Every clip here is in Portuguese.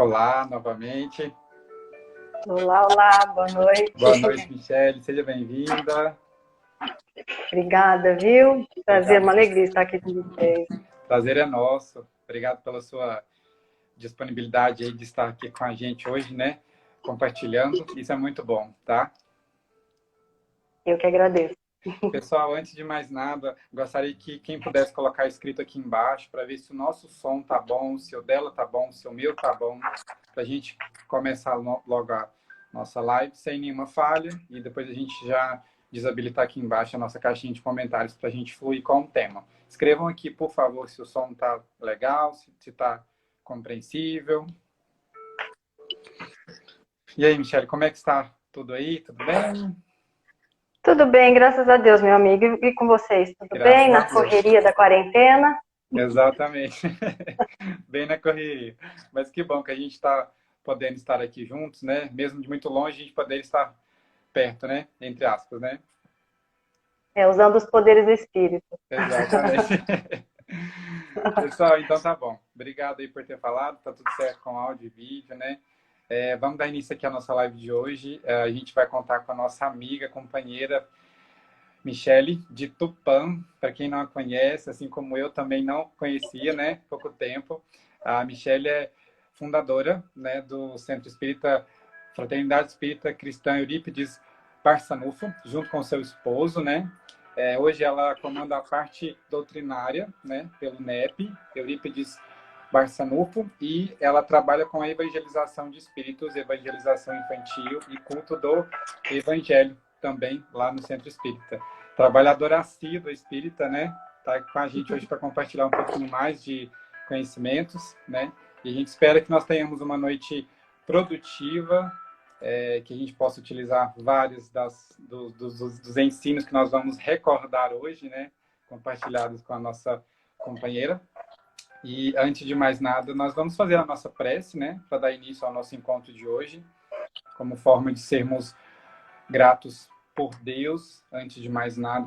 Olá, novamente. Olá, olá, boa noite. Boa noite, Michele. Seja bem-vinda. Obrigada, viu? Prazer, Obrigado. uma alegria estar aqui com vocês. Prazer é nosso. Obrigado pela sua disponibilidade aí de estar aqui com a gente hoje, né? Compartilhando. Isso é muito bom, tá? Eu que agradeço. Pessoal, antes de mais nada, gostaria que quem pudesse colocar escrito aqui embaixo para ver se o nosso som tá bom, se o dela tá bom, se o meu tá bom, para a gente começar logo a nossa live sem nenhuma falha e depois a gente já desabilitar aqui embaixo a nossa caixinha de comentários para a gente fluir com o tema. Escrevam aqui, por favor, se o som tá legal, se tá compreensível. E aí, Michele, como é que está tudo aí? Tudo bem? Tudo bem, graças a Deus, meu amigo. E com vocês? Tudo Graças bem? a Na Deus. correria da quarentena? Exatamente. Bem na correria. Mas que bom que a gente está podendo estar aqui juntos, né? Mesmo de muito longe, a gente poder estar perto, né? Entre aspas, né? Usando os poderes do espírito. Exatamente. Pessoal, então tá bom. Obrigado aí por ter falado. Tá tudo certo com áudio e vídeo, né? Vamos dar início aqui à nossa live de hoje. A gente vai contar com a nossa amiga, companheira, Michele, de Tupã. Para quem não a conhece, assim como eu também não conhecia, né? Pouco tempo. A Michele é fundadora, né, do Centro Espírita, Fraternidade Espírita Cristã Eurípides Barçanufo, junto com seu esposo, né? Hoje ela comanda a parte doutrinária, né, pelo NEP, Eurípides Barçanufo, e ela trabalha com a evangelização de espíritos, evangelização infantil e culto do evangelho também lá no Centro Espírita. Trabalhadora assídua espírita, né? Tá com a gente hoje para compartilhar um pouquinho mais de conhecimentos, né? E a gente espera que nós tenhamos uma noite produtiva, que a gente possa utilizar vários dos ensinos que nós vamos recordar hoje, né? Compartilhados com a nossa companheira. E antes de mais nada, nós vamos fazer a nossa prece, né? Para dar início ao nosso encontro de hoje, como forma de sermos gratos por Deus, antes de mais nada,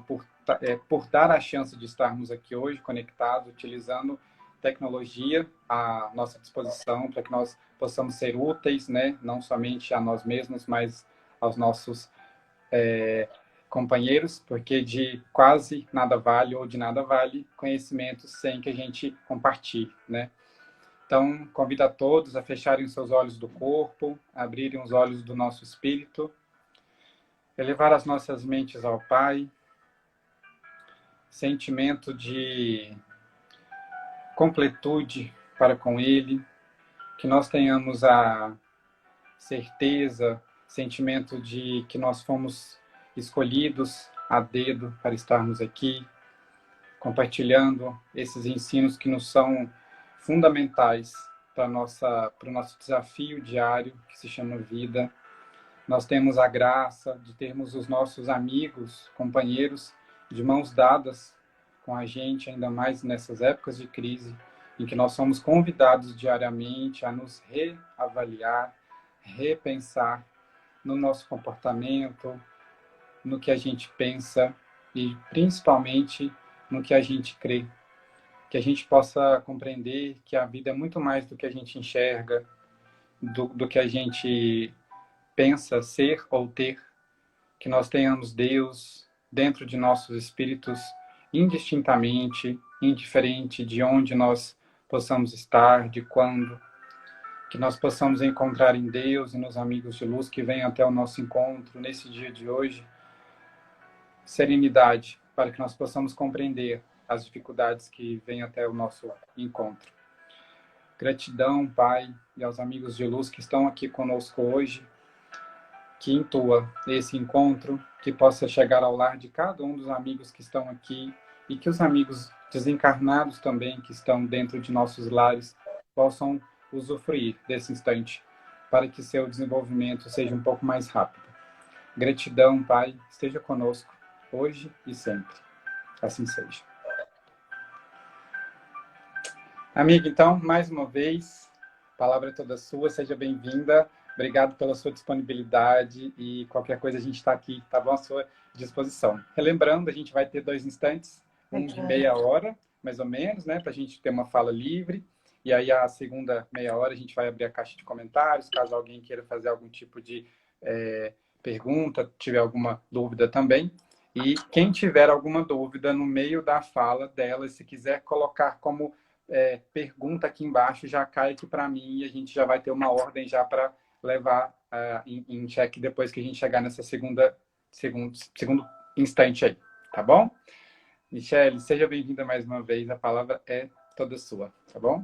por dar a chance de estarmos aqui hoje conectados, utilizando tecnologia à nossa disposição, para que nós possamos ser úteis, né? Não somente a nós mesmos, mas aos nossos companheiros, porque de quase nada vale ou de nada vale conhecimento sem que a gente compartilhe, né? Então, convido a todos a fecharem os seus olhos do corpo, abrirem os olhos do nosso espírito, elevar as nossas mentes ao Pai, sentimento de completude para com Ele, que nós tenhamos a certeza, sentimento de que nós fomos escolhidos a dedo para estarmos aqui, compartilhando esses ensinos que nos são fundamentais para o nosso desafio diário, que se chama vida. Nós temos a graça de termos os nossos amigos, companheiros, de mãos dadas com a gente, ainda mais nessas épocas de crise, em que nós somos convidados diariamente a nos reavaliar, repensar no nosso comportamento, no que a gente pensa e, principalmente, no que a gente crê. Que a gente possa compreender que a vida é muito mais do que a gente enxerga, do que a gente pensa ser ou ter, que nós tenhamos Deus dentro de nossos espíritos indistintamente, indiferente de onde nós possamos estar, de quando, que nós possamos encontrar em Deus e nos amigos de luz que vêm até o nosso encontro nesse dia de hoje, serenidade, para que nós possamos compreender as dificuldades que vêm até o nosso encontro. Gratidão, Pai, e aos amigos de luz que estão aqui conosco hoje, que intua esse encontro, que possa chegar ao lar de cada um dos amigos que estão aqui e que os amigos desencarnados também que estão dentro de nossos lares possam usufruir desse instante para que seu desenvolvimento seja um pouco mais rápido. Gratidão, Pai, esteja conosco hoje e sempre. Assim seja. Amiga, então, mais uma vez, a palavra é toda sua, seja bem-vinda. Obrigado pela sua disponibilidade e qualquer coisa a gente está aqui, tá bom? À sua disposição. Relembrando, a gente vai ter 2 instantes, um de meia hora, mais ou menos, né? Para a gente ter uma fala livre. E aí, a segunda meia hora, a gente vai abrir a caixa de comentários, caso alguém queira fazer algum tipo de pergunta, tiver alguma dúvida também. E quem tiver alguma dúvida no meio da fala dela, se quiser colocar como pergunta aqui embaixo, já cai aqui para mim e a gente já vai ter uma ordem já para levar em check depois que a gente chegar nessa segundo instante aí, tá bom? Michele, seja bem-vinda mais uma vez, a palavra é toda sua, tá bom?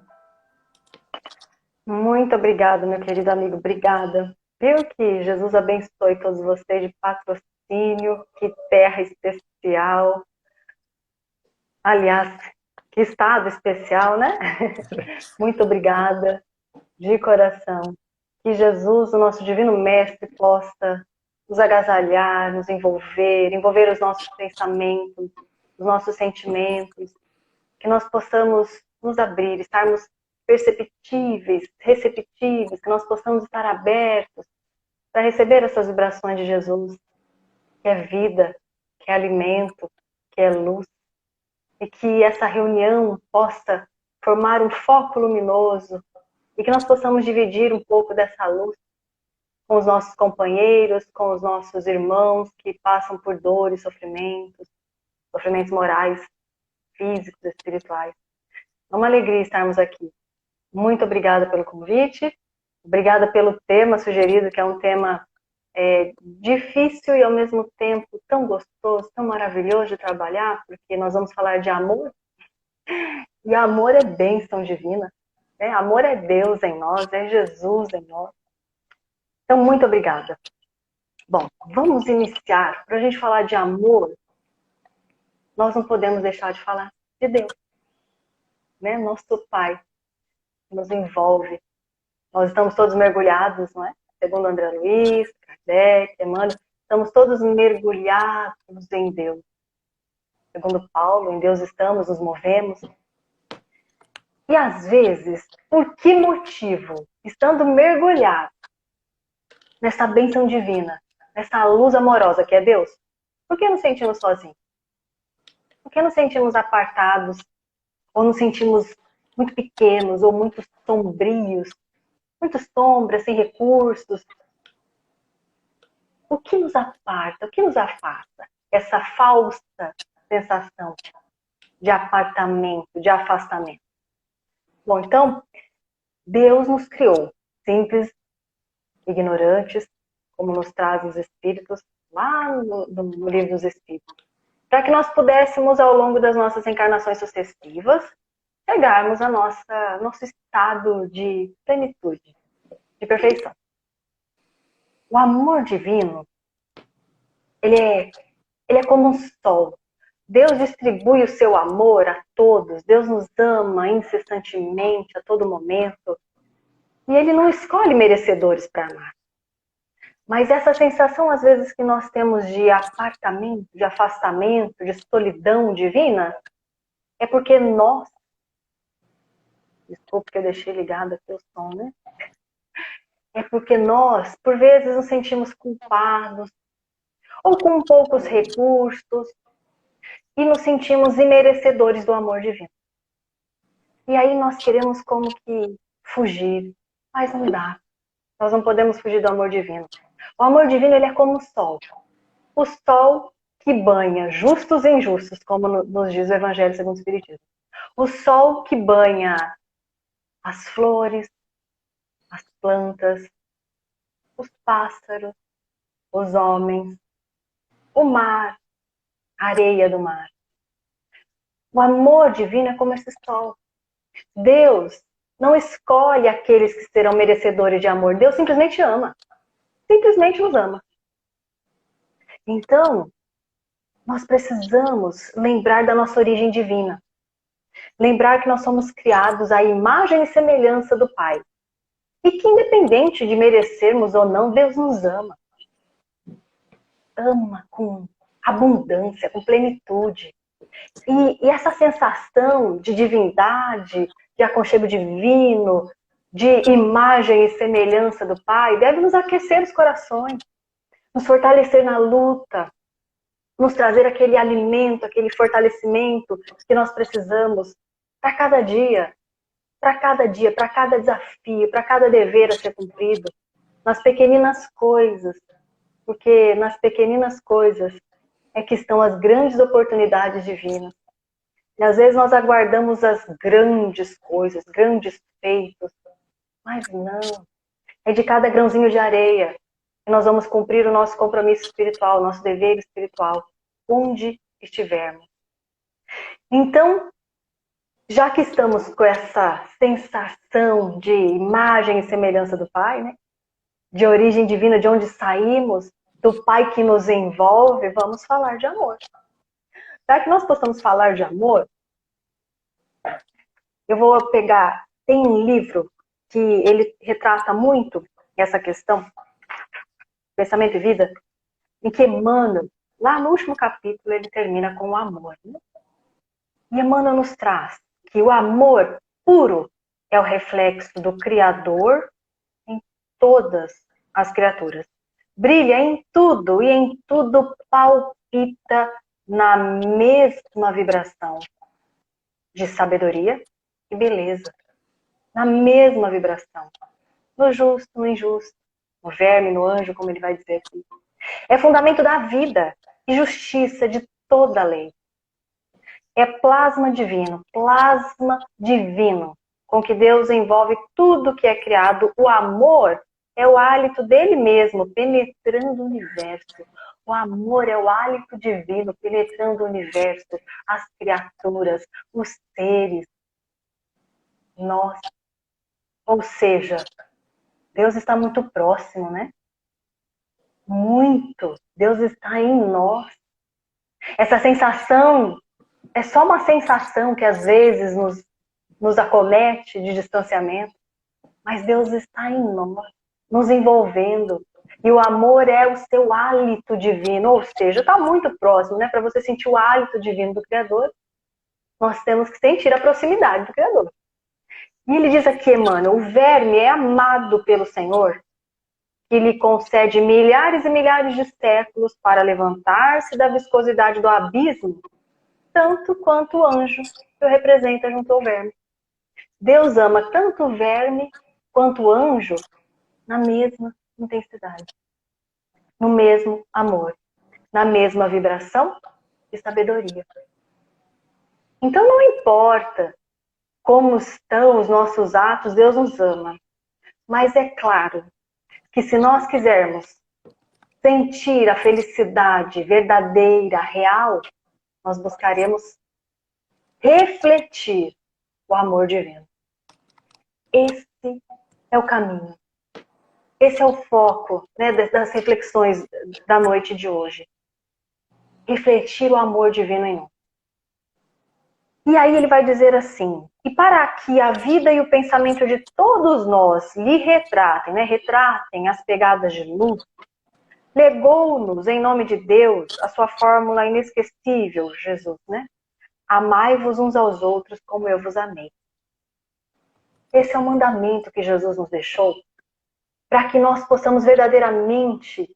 Muito obrigada, meu querido amigo. Obrigada. Viu que Jesus abençoe todos vocês de patrocínio. Que terra especial. Aliás, que estado especial, né? Muito obrigada, de coração. Que Jesus, o nosso divino mestre, possa nos agasalhar, nos envolver os nossos pensamentos, os nossos sentimentos. Que nós possamos nos abrir, estarmos perceptíveis, receptíveis, que nós possamos estar abertos para receber essas vibrações de Jesus, que é vida, que é alimento, que é luz, e que essa reunião possa formar um foco luminoso e que nós possamos dividir um pouco dessa luz com os nossos companheiros, com os nossos irmãos que passam por dores, sofrimentos morais, físicos, espirituais. É uma alegria estarmos aqui. Muito obrigada pelo convite, obrigada pelo tema sugerido, que é um tema difícil e ao mesmo tempo tão gostoso, tão maravilhoso de trabalhar, porque nós vamos falar de amor, e amor é bênção divina, né? Amor é Deus em nós, é Jesus em nós. Então, muito obrigada. Bom, vamos iniciar. Para a gente falar de amor, nós não podemos deixar de falar de Deus, né? Nosso Pai nos envolve. Nós estamos todos mergulhados, não é? Segundo André Luiz, Kardec, Emmanuel, estamos todos mergulhados em Deus. Segundo Paulo, em Deus estamos, nos movemos. E às vezes, por que motivo, estando mergulhados nessa bênção divina, nessa luz amorosa que é Deus, por que nos sentimos sozinhos? Por que nos sentimos apartados? Ou nos sentimos muito pequenos, ou muito sombrios, muito sombras, sem recursos? O que nos aparta, o que nos afasta? Essa falsa sensação de apartamento, de afastamento. Bom, então, Deus nos criou simples, ignorantes, como nos trazem os Espíritos, lá no Livro dos Espíritos, para que nós pudéssemos, ao longo das nossas encarnações sucessivas, chegarmos ao nosso estado de plenitude, de perfeição. O amor divino, ele é como um sol. Deus distribui o seu amor a todos. Deus nos ama incessantemente, a todo momento. E Ele não escolhe merecedores para amar. Mas essa sensação, às vezes, que nós temos de apartamento, de afastamento, de solidão divina, é porque nós... Desculpe que eu deixei ligado aqui o som, né? É porque nós, por vezes, nos sentimos culpados, ou com poucos recursos, e nos sentimos imerecedores do amor divino. E aí nós queremos como que fugir, mas não dá. Nós não podemos fugir do amor divino. O amor divino, ele é como o sol. O sol que banha justos e injustos, como nos diz o Evangelho segundo o Espiritismo. O sol que banha as flores, as plantas, os pássaros, os homens, o mar, a areia do mar. O amor divino é como esse sol. Deus não escolhe aqueles que serão merecedores de amor. Deus simplesmente ama. Simplesmente nos ama. Então, nós precisamos lembrar da nossa origem divina. Lembrar que nós somos criados à imagem e semelhança do Pai. E que independente de merecermos ou não, Deus nos ama. Ama com abundância, com plenitude. E essa sensação de divindade, de aconchego divino, de imagem e semelhança do Pai, deve nos aquecer os corações, nos fortalecer na luta, nos trazer aquele alimento, aquele fortalecimento que nós precisamos para cada dia. para cada dia, para cada desafio, para cada dever a ser cumprido, nas pequeninas coisas, porque nas pequeninas coisas é que estão as grandes oportunidades divinas. E às vezes nós aguardamos as grandes coisas, grandes feitos, mas não. É de cada grãozinho de areia que nós vamos cumprir o nosso compromisso espiritual, o nosso dever espiritual, onde estivermos. Então, já que estamos com essa sensação de imagem e semelhança do Pai, né? De origem divina, de onde saímos, do Pai que nos envolve, vamos falar de amor. Para que nós possamos falar de amor, eu vou pegar, tem um livro que ele retrata muito essa questão, Pensamento e Vida, em que Emmanuel, lá no último capítulo, ele termina com o amor. Né? E Emmanuel nos traz que o amor puro é o reflexo do Criador em todas as criaturas. Brilha em tudo e em tudo palpita na mesma vibração de sabedoria e beleza. Na mesma vibração. No justo, no injusto, no verme, no anjo, como ele vai dizer aqui. É fundamento da vida e justiça de toda a lei. É plasma divino com que Deus envolve tudo que é criado. O amor é o hálito dele mesmo, penetrando o universo. O amor é o hálito divino, penetrando o universo, as criaturas, os seres, nós. Ou seja, Deus está muito próximo, né? Muito. Deus está em nós. Essa sensação é só uma sensação que às vezes nos acomete de distanciamento, mas Deus está em nós, nos envolvendo. E o amor é o seu hálito divino, ou seja, está muito próximo, né? Para você sentir o hálito divino do Criador, nós temos que sentir a proximidade do Criador. E ele diz aqui, Emmanuel, o verme é amado pelo Senhor, que lhe concede milhares e milhares de séculos para levantar-se da viscosidade do abismo, tanto quanto o anjo que o representa junto ao verme. Deus ama tanto o verme quanto o anjo na mesma intensidade, no mesmo amor, na mesma vibração e sabedoria. Então não importa como estão os nossos atos, Deus nos ama. Mas é claro que se nós quisermos sentir a felicidade verdadeira, real, nós buscaremos refletir o amor divino. Esse é o caminho. Esse é o foco, né, das reflexões da noite de hoje. Refletir o amor divino em nós. E aí ele vai dizer assim, e para que a vida e o pensamento de todos nós lhe retratem, né, retratem as pegadas de luz, legou-nos, em nome de Deus, a sua fórmula inesquecível, Jesus, né? Amai-vos uns aos outros como eu vos amei. Esse é o mandamento que Jesus nos deixou, para que nós possamos verdadeiramente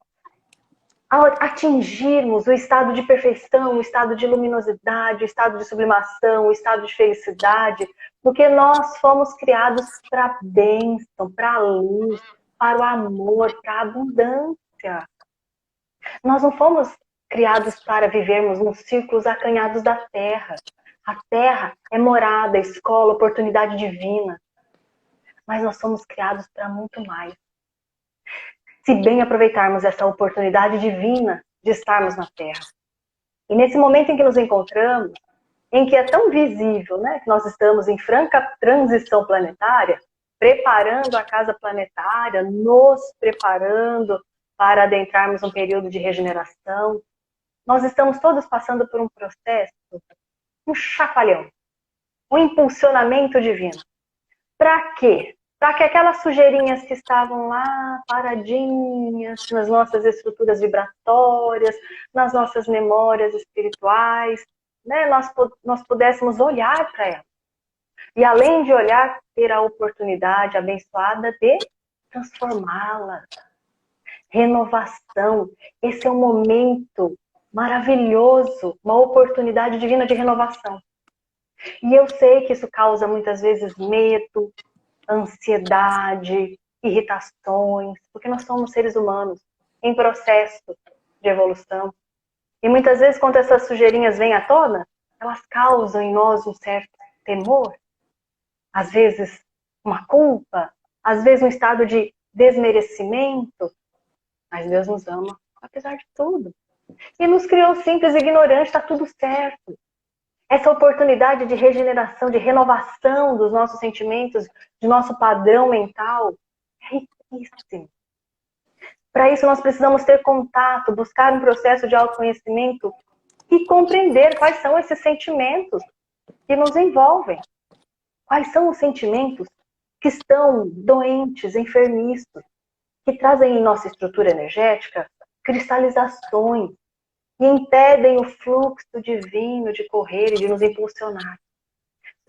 atingirmos o estado de perfeição, o estado de luminosidade, o estado de sublimação, o estado de felicidade, porque nós fomos criados para a bênção, para a luz, para o amor, para a abundância. Nós não fomos criados para vivermos nos círculos acanhados da Terra. A Terra é morada, escola, oportunidade divina. Mas nós somos criados para muito mais. Se bem aproveitarmos essa oportunidade divina de estarmos na Terra. E nesse momento em que nos encontramos, em que é tão visível, né, que nós estamos em franca transição planetária, preparando a casa planetária, nos preparando para adentrarmos um período de regeneração, nós estamos todos passando por um processo, um chacoalhão, um impulsionamento divino. Para quê? Para que aquelas sujeirinhas que estavam lá paradinhas nas nossas estruturas vibratórias, nas nossas memórias espirituais, né, nós pudéssemos olhar para elas. E além de olhar, ter a oportunidade abençoada de transformá-las. Renovação. Esse é um momento maravilhoso, uma oportunidade divina de renovação. E eu sei que isso causa muitas vezes medo, ansiedade, irritações, porque nós somos seres humanos em processo de evolução. E muitas vezes, quando essas sujeirinhas vêm à tona, elas causam em nós um certo temor, às vezes uma culpa, às vezes um estado de desmerecimento. Mas Deus nos ama, apesar de tudo. E nos criou simples e ignorantes, está tudo certo. Essa oportunidade de regeneração, de renovação dos nossos sentimentos, de nosso padrão mental, é riquíssimo. Para isso, nós precisamos ter contato, buscar um processo de autoconhecimento e compreender quais são esses sentimentos que nos envolvem. Quais são os sentimentos que estão doentes, enfermiços, que trazem em nossa estrutura energética cristalizações e impedem o fluxo divino de correr e de nos impulsionar.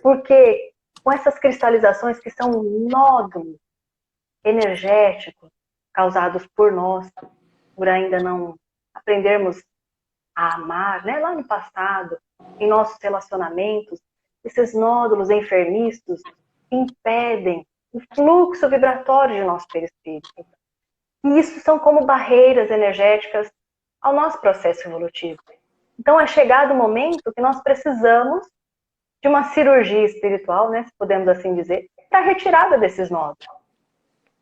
Porque com essas cristalizações que são nódulos energéticos causados por nós, por ainda não aprendermos a amar, né? Lá no passado, em nossos relacionamentos, esses nódulos enfermiços impedem o fluxo vibratório de nosso perispírito. E isso são como barreiras energéticas ao nosso processo evolutivo. Então é chegado o momento que nós precisamos de uma cirurgia espiritual, né, se podemos assim dizer, para a retirada desses nódulos.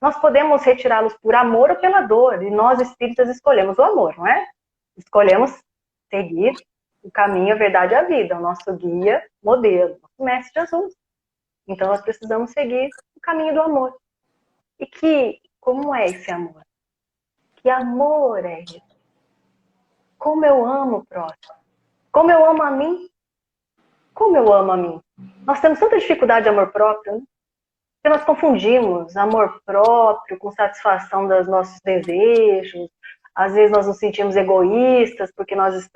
Nós podemos retirá-los por amor ou pela dor, e nós espíritas escolhemos o amor, não é? Escolhemos seguir o caminho, a verdade e a vida, o nosso guia, modelo, o Mestre Jesus. Então nós precisamos seguir o caminho do amor. E como é esse amor? Que amor é esse? Como eu amo o próximo? Como eu amo a mim? Como eu amo a mim? Nós temos tanta dificuldade de amor próprio, né? Porque nós confundimos amor próprio com satisfação dos nossos desejos. Às vezes nós nos sentimos egoístas porque nós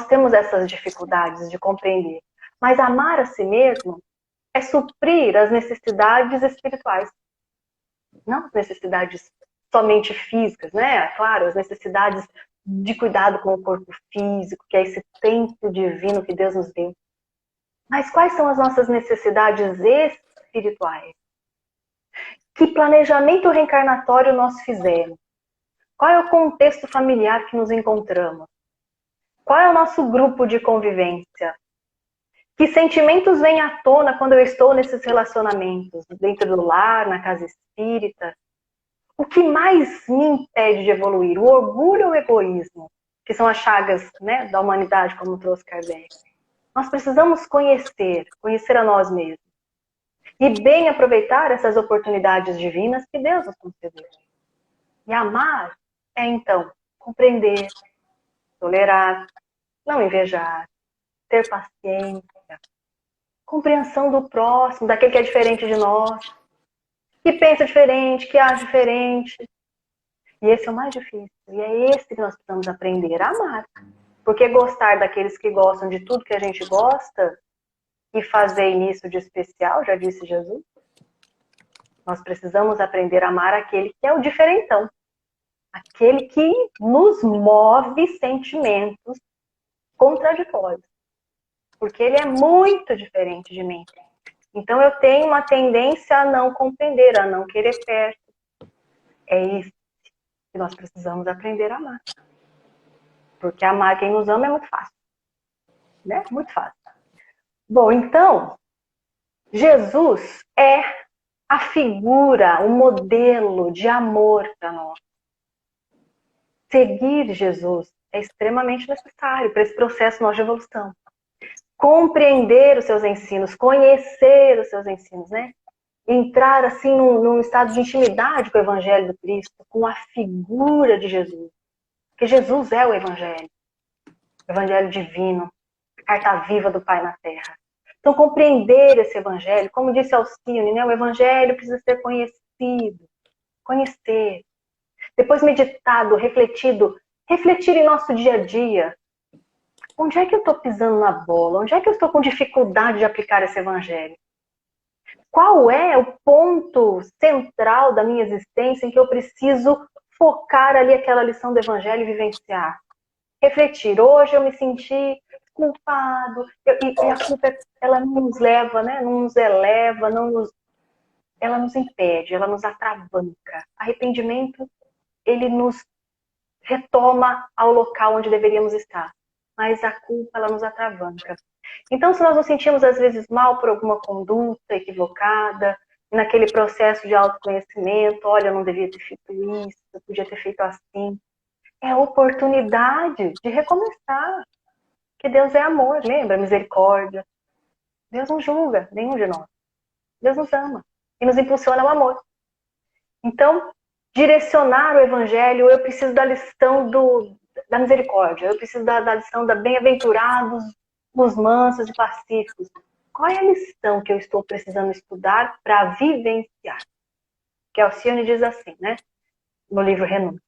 temos essas dificuldades de compreender. Mas amar a si mesmo é suprir as necessidades espirituais. Não as necessidades somente físicas, né? Claro, as necessidades de cuidado com o corpo físico, que é esse templo divino que Deus nos deu. Mas quais são as nossas necessidades espirituais? Que planejamento reencarnatório nós fizemos? Qual é o contexto familiar que nos encontramos? Qual é o nosso grupo de convivência? Que sentimentos vêm à tona quando eu estou nesses relacionamentos? Dentro do lar, na casa espírita? O que mais me impede de evoluir? O orgulho ou o egoísmo? Que são as chagas, né, da humanidade, como trouxe Kardec. Nós precisamos conhecer a nós mesmos. E bem aproveitar essas oportunidades divinas que Deus nos concedeu. E amar é, então, compreender, tolerar, não invejar, ter paciência, compreensão do próximo, daquele que é diferente de nós, que pensa diferente, que age diferente. E esse é o mais difícil. E é esse que nós precisamos aprender a amar. Porque gostar daqueles que gostam de tudo que a gente gosta e fazer isso de especial, já disse Jesus, nós precisamos aprender a amar aquele que é o diferentão. Aquele que nos move sentimentos contraditórios. Porque ele é muito diferente de mim. Então eu tenho uma tendência a não compreender, a não querer perto. É isso que nós precisamos aprender a amar. Porque amar quem nos ama é muito fácil. Né? Muito fácil. Bom, então, Jesus é a figura, o modelo de amor para nós. Seguir Jesus é extremamente necessário para esse processo nosso de evolução. Compreender os seus ensinos, conhecer os seus ensinos, né? Entrar assim num estado de intimidade com o Evangelho do Cristo, com a figura de Jesus. Porque Jesus é o Evangelho divino, a carta viva do Pai na Terra. Então, compreender esse Evangelho, como disse Alcione, né? O Evangelho precisa ser conhecido, conhecer. Depois meditado, refletido, refletir em nosso dia a dia. Onde é que eu estou pisando na bola? Onde é que eu estou com dificuldade de aplicar esse Evangelho? Qual é o ponto central da minha existência em que eu preciso focar ali aquela lição do Evangelho e vivenciar? Refletir. Hoje eu me senti culpado. E a culpa, ela não nos leva, né? Não nos eleva, ela nos impede, ela nos atravanca. Arrependimento, ele nos retoma ao local onde deveríamos estar. Mas a culpa, ela nos atravanca. Então, se nós nos sentimos, às vezes, mal por alguma conduta equivocada, naquele processo de autoconhecimento, olha, eu não devia ter feito isso, eu podia ter feito assim, é a oportunidade de recomeçar. Que Deus é amor, lembra? Misericórdia. Deus não julga nenhum de nós. Deus nos ama e nos impulsiona ao amor. Então, direcionar o evangelho, eu preciso da lição da misericórdia, eu preciso da lição da bem-aventurados, os mansos e pacíficos. Qual é a lição que eu estou precisando estudar para vivenciar? Que Alcione diz assim, né? No livro Renúncia.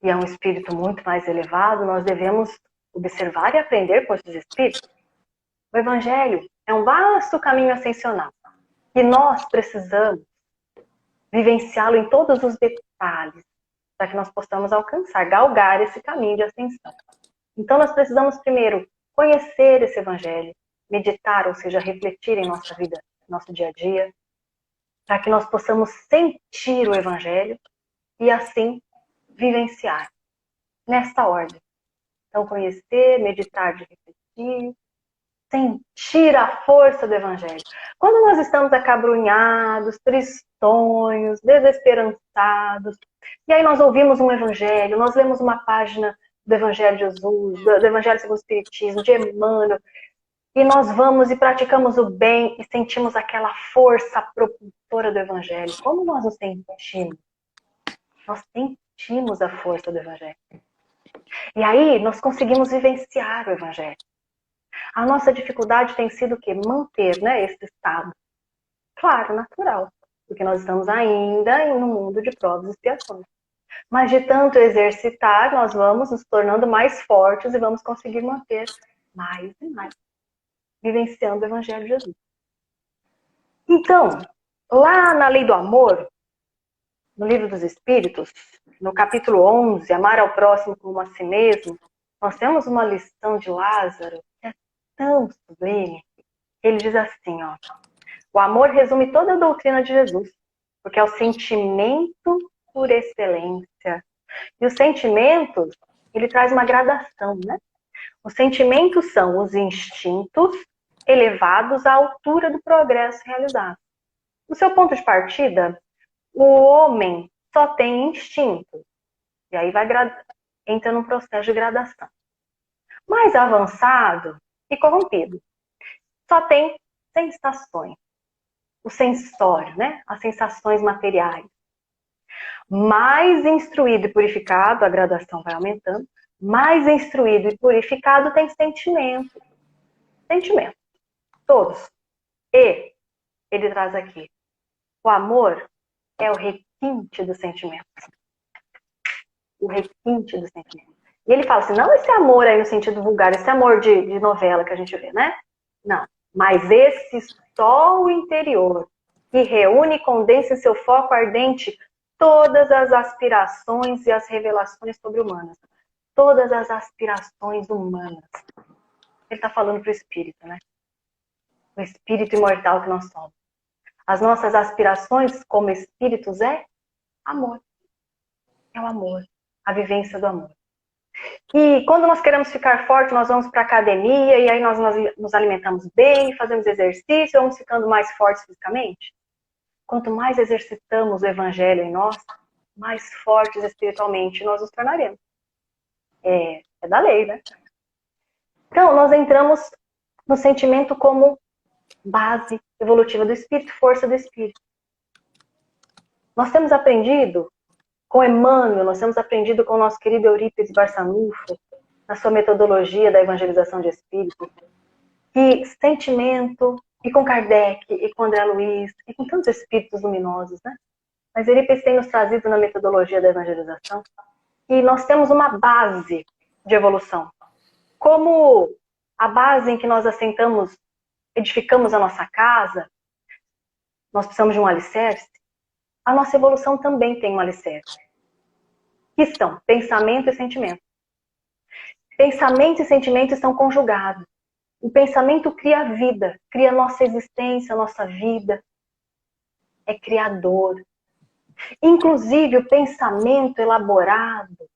E é um espírito muito mais elevado, nós devemos observar e aprender com esses espíritos. O evangelho é um vasto caminho ascensional. E nós precisamos vivenciá-lo em todos os detalhes, para que nós possamos alcançar, galgar esse caminho de ascensão. Então nós precisamos primeiro conhecer esse evangelho, meditar, ou seja, refletir em nossa vida, nosso dia a dia, para que nós possamos sentir o evangelho e assim vivenciar, nesta ordem. Então conhecer, meditar de refletir, sentir a força do evangelho. Quando nós estamos acabrunhados, tristonhos, desesperançados, e aí nós ouvimos um evangelho, nós lemos uma página do Evangelho de Jesus, do Evangelho segundo o Espiritismo, de Emmanuel, e nós vamos e praticamos o bem e sentimos aquela força propulsora do evangelho. Como nós nos sentimos? Nós sentimos a força do evangelho. E aí nós conseguimos vivenciar o evangelho. A nossa dificuldade tem sido o quê? Manter, né, esse estado. Claro, natural. Porque nós estamos ainda no mundo de provas e expiações. Mas de tanto exercitar, nós vamos nos tornando mais fortes e vamos conseguir manter mais e mais, vivenciando o Evangelho de Jesus. Então, lá na Lei do Amor, no Livro dos Espíritos, no capítulo 11, Amar ao Próximo como a si mesmo, nós temos uma lição de Lázaro que é tão sublime. Ele diz assim, ó: o amor resume toda a doutrina de Jesus, porque é o sentimento por excelência. E os sentimentos, ele traz uma gradação, né? Os sentimentos são os instintos elevados à altura do progresso realizado. No seu ponto de partida, o homem só tem instinto. E aí entra num processo de gradação. Mais avançado e corrompido, só tem sensações. O sensório, né? As sensações materiais. Mais instruído e purificado, a gradação vai aumentando. Mais instruído e purificado tem sentimento. Sentimento. Todos. E ele traz aqui: o amor é o requinte dos sentimentos. O requinte dos sentimentos. E ele fala assim, não esse amor aí no sentido vulgar, esse amor de novela que a gente vê, né? Não. Mas esse sol interior que reúne e condensa em seu foco ardente todas as aspirações e as revelações sobre-humanas. Todas as aspirações humanas. Ele está falando para o espírito, né? O espírito imortal que nós somos. As nossas aspirações como espíritos é amor. É o amor. A vivência do amor. E quando nós queremos ficar forte, nós vamos para a academia e aí nós nos alimentamos bem, fazemos exercício, vamos ficando mais fortes fisicamente. Quanto mais exercitamos o evangelho em nós, mais fortes espiritualmente nós nos tornaremos. É da lei, né? Então, nós entramos no sentimento como base evolutiva do espírito, força do espírito. Nós temos aprendido com Emmanuel, nós temos aprendido com o nosso querido Eurípides Barçanufo, na sua metodologia da evangelização de espírito, que sentimento, e com Kardec, e com André Luiz, e com tantos espíritos luminosos, né? Mas Eurípides tem nos trazido na metodologia da evangelização, e nós temos uma base de evolução. Como a base em que nós assentamos, edificamos a nossa casa, nós precisamos de um alicerce, a nossa evolução também tem um alicerce, que são pensamento e sentimento. Pensamento e sentimento estão conjugados. O pensamento cria a vida, cria a nossa existência, a nossa vida. É criador. Inclusive, o pensamento elaborado,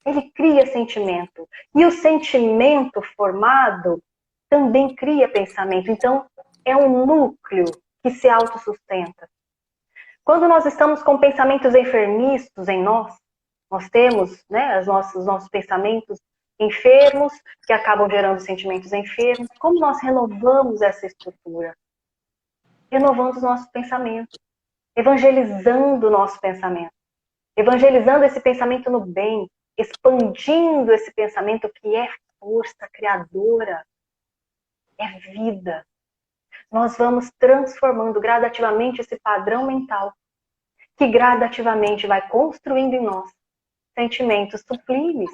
ele cria sentimento. E o sentimento formado também cria pensamento. Então, é um núcleo que se autossustenta. Quando nós estamos com pensamentos enfermiços em nós, nós temos, né, os nossos pensamentos enfermos, que acabam gerando sentimentos enfermos. Como nós renovamos essa estrutura? Renovando os nossos pensamentos, evangelizando o nosso pensamento, evangelizando esse pensamento no bem, expandindo esse pensamento que é força criadora, é vida. Nós vamos transformando gradativamente esse padrão mental, que gradativamente vai construindo em nós sentimentos sublimes,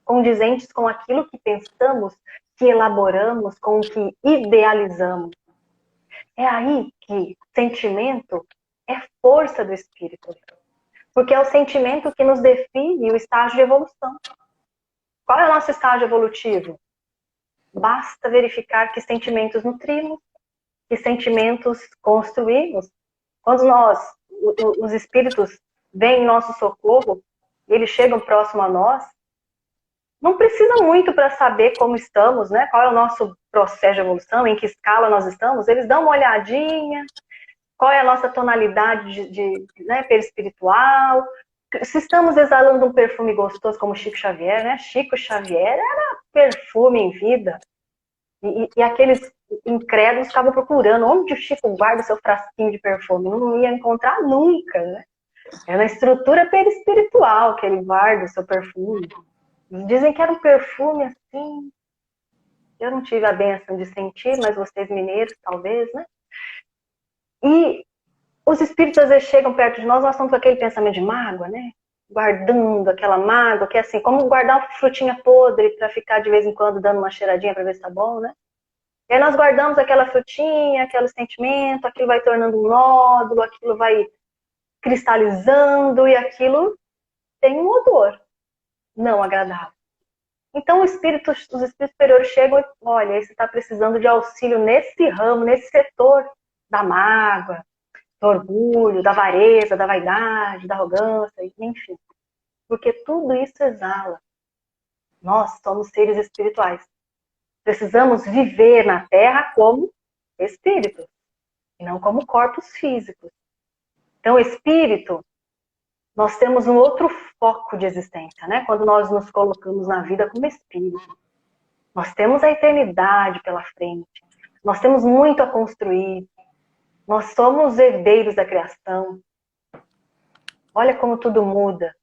condizentes com aquilo que pensamos, que elaboramos, com o que idealizamos. É aí que sentimento é força do espírito. Porque é o sentimento que nos define o estágio de evolução. Qual é o nosso estágio evolutivo? Basta verificar que sentimentos nutrimos, que sentimentos construímos. Quando os espíritos vêm em nosso socorro, e eles chegam próximo a nós, não precisa muito para saber como estamos, né? Qual é o nosso processo de evolução, em que escala nós estamos. Eles dão uma olhadinha, qual é a nossa tonalidade né, perispiritual. Se estamos exalando um perfume gostoso como Chico Xavier, né? Chico Xavier era perfume em vida. E aqueles incrédulos estavam procurando onde o Chico guarda o seu frasquinho de perfume. Não ia encontrar nunca, né? É na estrutura perispiritual que ele guarda o seu perfume. Dizem que era um perfume assim. Eu não tive a bênção de sentir, mas vocês mineiros, talvez, né? E os espíritos às vezes chegam perto de nós, nós estamos com aquele pensamento de mágoa, né? Guardando aquela mágoa, que é assim, como guardar uma frutinha podre para ficar de vez em quando dando uma cheiradinha para ver se tá bom, né? E aí nós guardamos aquela frutinha, aquele sentimento, aquilo vai tornando um nódulo, aquilo vai cristalizando e aquilo tem um odor não agradável. Então os espíritos superiores chegam e olha, você está precisando de auxílio nesse ramo, nesse setor da mágoa, do orgulho, da avareza, da vaidade, da arrogância, enfim. Porque tudo isso exala. Nós somos seres espirituais. Precisamos viver na Terra como espíritos, e não como corpos físicos. Então, espírito, nós temos um outro foco de existência, né? Quando nós nos colocamos na vida como espírito. Nós temos a eternidade pela frente. Nós temos muito a construir. Nós somos herdeiros da criação. Olha como tudo muda.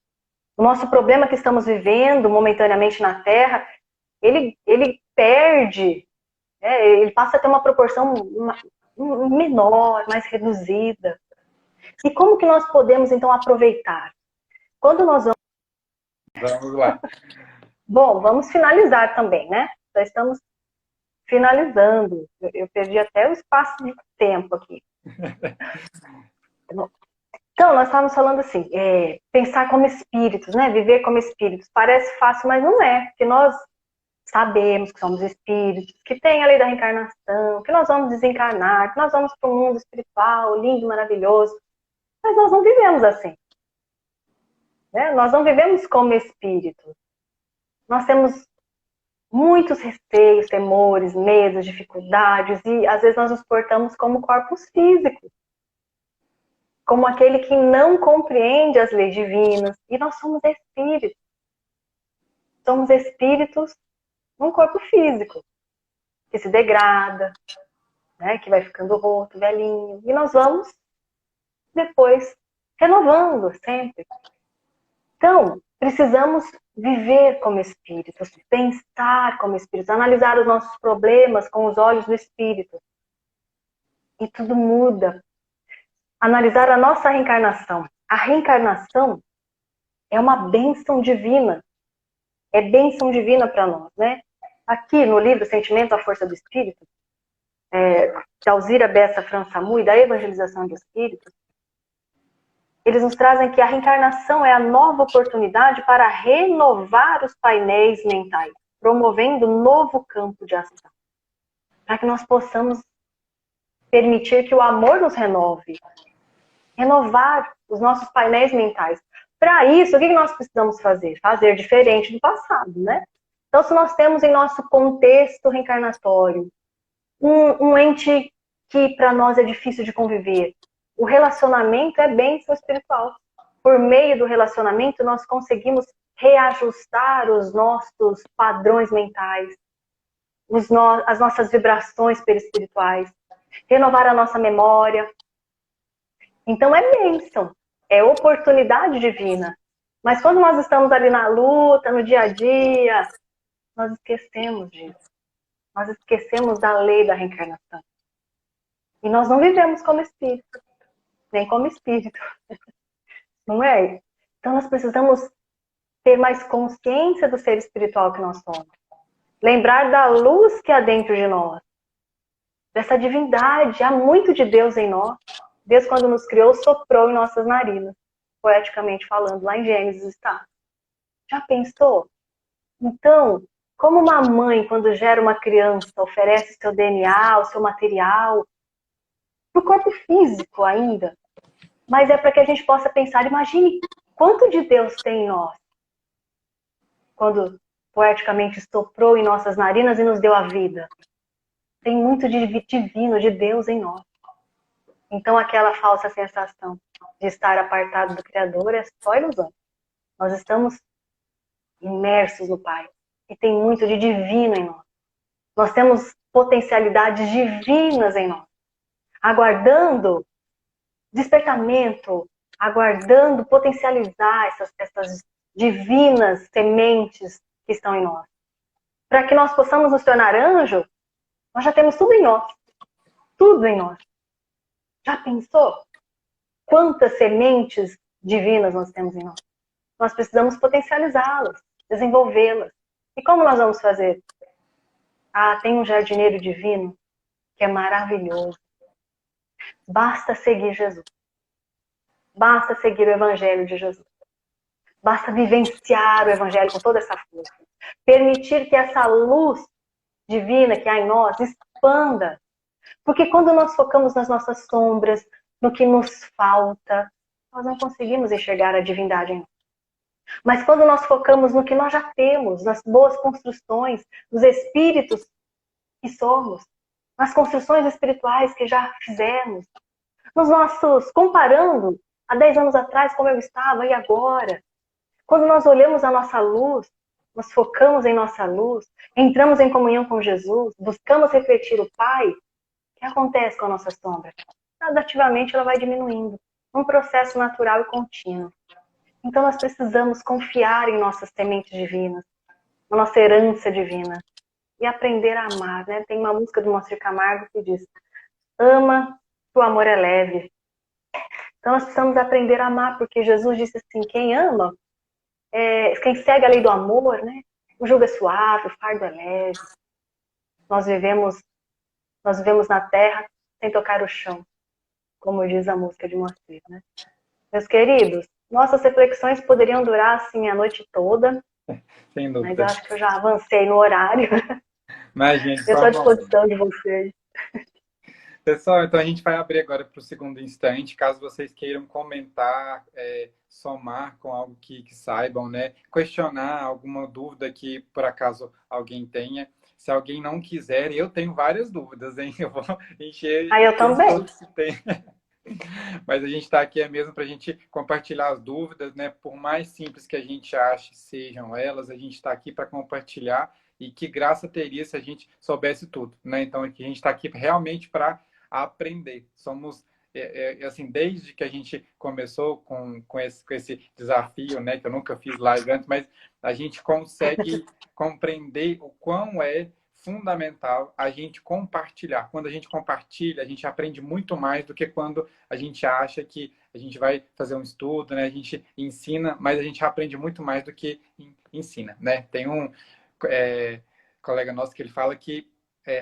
O nosso problema que estamos vivendo momentaneamente na Terra, ele perde, né? Ele passa a ter uma proporção menor, mais reduzida. E como que nós podemos, então, aproveitar? Quando nós vamos... Vamos lá. Bom, vamos finalizar também, né? Já estamos finalizando. Eu perdi até o espaço de tempo aqui. Então, nós estávamos falando assim, pensar como espíritos, né? Viver como espíritos. Parece fácil, mas não é. Porque nós sabemos que somos espíritos, que tem a lei da reencarnação, que nós vamos desencarnar, que nós vamos para um mundo espiritual, lindo, maravilhoso. Mas nós não vivemos assim. Né? Nós não vivemos como espíritos. Nós temos muitos receios, temores, medos, dificuldades, e às vezes nós nos portamos como corpos físicos. Como aquele que não compreende as leis divinas. E nós somos espíritos. Somos espíritos num corpo físico, que se degrada, né? Que vai ficando roto, velhinho. E nós vamos depois renovando sempre. Então, precisamos viver como espíritos, pensar como espíritos, analisar os nossos problemas com os olhos do espírito. E tudo muda. Analisar a nossa reencarnação. A reencarnação é uma bênção divina. É bênção divina para nós, né? Aqui no livro Sentimento, a Força do Espírito, de Alzira Bessa França-Mui, da Evangelização de Espíritos, eles nos trazem que a reencarnação é a nova oportunidade para renovar os painéis mentais. promovendo um novo campo de ação, para que nós possamos permitir que o amor nos renove, renovar os nossos painéis mentais. Para isso, o que nós precisamos fazer? Fazer diferente do passado, né? Então, se nós temos em nosso contexto reencarnatório um ente que para nós é difícil de conviver, o relacionamento é bênção espiritual. Por meio do relacionamento, nós conseguimos reajustar os nossos padrões mentais, as nossas vibrações perispirituais, renovar a nossa memória. Então é bênção, é oportunidade divina. Mas quando nós estamos ali na luta, no dia a dia, nós esquecemos disso. Nós esquecemos da lei da reencarnação. E nós não vivemos como espírito, nem como espírito. Não é? Então nós precisamos ter mais consciência do ser espiritual que nós somos. Lembrar da luz que há dentro de nós. Dessa divindade, há muito de Deus em nós. Deus, quando nos criou, soprou em nossas narinas. Poeticamente falando, lá em Gênesis está. Já pensou? Então, como uma mãe, quando gera uma criança, oferece seu DNA, o seu material, para o corpo físico ainda, mas é para que a gente possa pensar, imagine quanto de Deus tem em nós. Quando poeticamente soprou em nossas narinas e nos deu a vida. Tem muito de divino, de Deus em nós. Então aquela falsa sensação de estar apartado do Criador é só ilusão. Nós estamos imersos no Pai. E tem muito de divino em nós. Nós temos potencialidades divinas em nós. Aguardando despertamento, aguardando potencializar essas divinas sementes que estão em nós. Para que nós possamos nos tornar anjo, nós já temos tudo em nós. Tudo em nós. Já pensou? Quantas sementes divinas nós temos em nós? Nós precisamos potencializá-las, desenvolvê-las. E como nós vamos fazer? Ah, tem um jardineiro divino que é maravilhoso. Basta seguir Jesus. Basta seguir o Evangelho de Jesus. Basta vivenciar o Evangelho com toda essa força. Permitir que essa luz divina que há em nós expanda. Porque quando nós focamos nas nossas sombras, no que nos falta, nós não conseguimos enxergar a divindade em nós. Mas quando nós focamos no que nós já temos, nas boas construções, nos espíritos que somos, nas construções espirituais que já fizemos, nos nossos, comparando há 10 anos atrás como eu estava e agora. Quando nós olhamos a nossa luz, nós focamos em nossa luz, entramos em comunhão com Jesus, buscamos refletir o Pai, o que acontece com a nossa sombra? Gradativamente ela vai diminuindo, um processo natural e contínuo. Então nós precisamos confiar em nossas sementes divinas, na nossa herança divina, e aprender a amar, né? Tem uma música do Moacir Camargo que diz: ama, que o amor é leve. Então nós precisamos aprender a amar, porque Jesus disse assim, quem ama, quem segue a lei do amor, né? O jugo é suave, o fardo é leve. Nós vivemos na terra sem tocar o chão, como diz a música de Moacir, né? Meus queridos, nossas reflexões poderiam durar assim a noite toda, Sem dúvida. mas eu acho que eu já avancei no horário. Imagina, Eu estou à disposição de vocês. Pessoal, então a gente vai abrir agora para o segundo instante, caso vocês queiram comentar, somar com algo que saibam, né? Questionar alguma dúvida que por acaso alguém tenha. Se alguém não quiser, eu tenho várias dúvidas, hein? Eu vou encher. Eu também. Mas a gente está aqui mesmo para a gente compartilhar as dúvidas, né? Por mais simples que a gente ache sejam elas, a gente está aqui para compartilhar. E que graça teria se a gente soubesse tudo, né? Então aqui a gente está aqui realmente para aprender. Somos, assim, desde que a gente começou com esse desafio, né? Que eu nunca fiz live antes, mas a gente consegue compreender o quão é fundamental a gente compartilhar. Quando a gente compartilha, a gente aprende muito mais do que quando a gente acha que a gente vai fazer um estudo, né? A gente ensina, mas a gente aprende muito mais do que ensina, né? Tem um colega nosso que ele fala que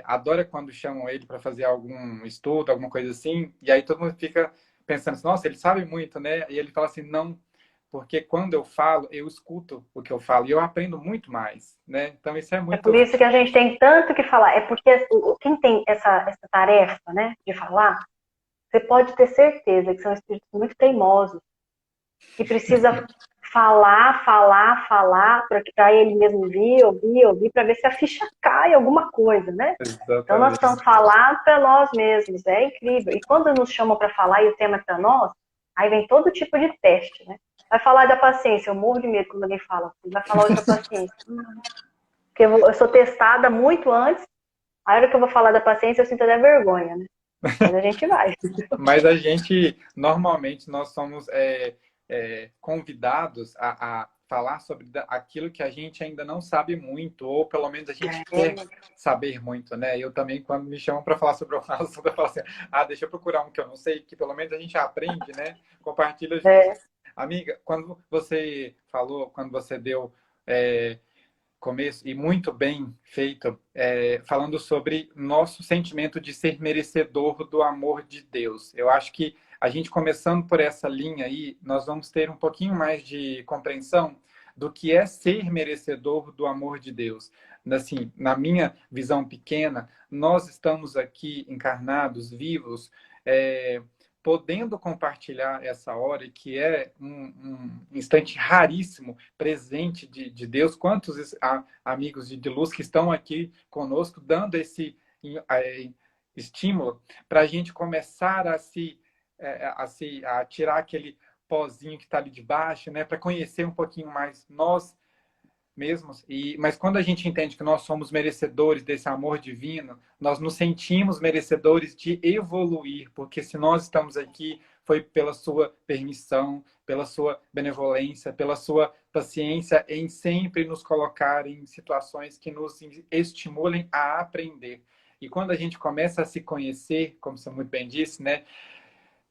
adora quando chamam ele para fazer algum estudo, alguma coisa assim, e aí todo mundo fica pensando assim, nossa, ele sabe muito, né? E ele fala assim, não, porque quando eu falo, eu escuto o que eu falo e eu aprendo muito mais, né? Então isso é É muito... por isso que a gente tem tanto que falar. É porque quem tem essa tarefa, né, de falar, você pode ter certeza que são espíritos muito teimosos, que precisa falar, falar, falar, para ele mesmo ouvir, para ver se a ficha cai, alguma coisa, né? Então nós Exatamente. estamos falando para nós mesmos, é incrível. E quando nos chamam para falar e o tema é para nós, aí vem todo tipo de teste, né? Vai falar da paciência, eu morro de medo quando alguém fala assim, vai falar hoje da paciência. Porque eu sou testada muito antes, a hora que eu vou falar da paciência eu sinto até vergonha, né? Mas a gente vai. Mas a gente, normalmente, nós somos convidados a falar sobre aquilo que a gente ainda não sabe muito, ou pelo menos a gente quer saber muito, né? Eu também, quando me chamam para falar sobre o assunto, eu falo assim, deixa eu procurar um que eu não sei, que pelo menos a gente aprende, né? Compartilha juntos. É, Amiga, quando você falou, quando você deu é, começo, e muito bem feito, falando sobre nosso sentimento de ser merecedor do amor de Deus. Eu acho que a gente começando por essa linha aí, nós vamos ter um pouquinho mais de compreensão do que é ser merecedor do amor de Deus. Assim, na minha visão pequena, nós estamos aqui encarnados, vivos, é, podendo compartilhar essa hora, que é um instante raríssimo, presente de Deus. Quantos amigos de luz que estão aqui conosco, dando esse estímulo para a gente começar a tirar aquele pozinho que está ali de baixo, né, para conhecer um pouquinho mais nós mesmos. Mas quando a gente entende que nós somos merecedores desse amor divino, nós nos sentimos merecedores de evoluir, porque se nós estamos aqui, foi pela sua permissão, pela sua benevolência, pela sua paciência em sempre nos colocar em situações que nos estimulem a aprender. E quando a gente começa a se conhecer, como você muito bem disse, né,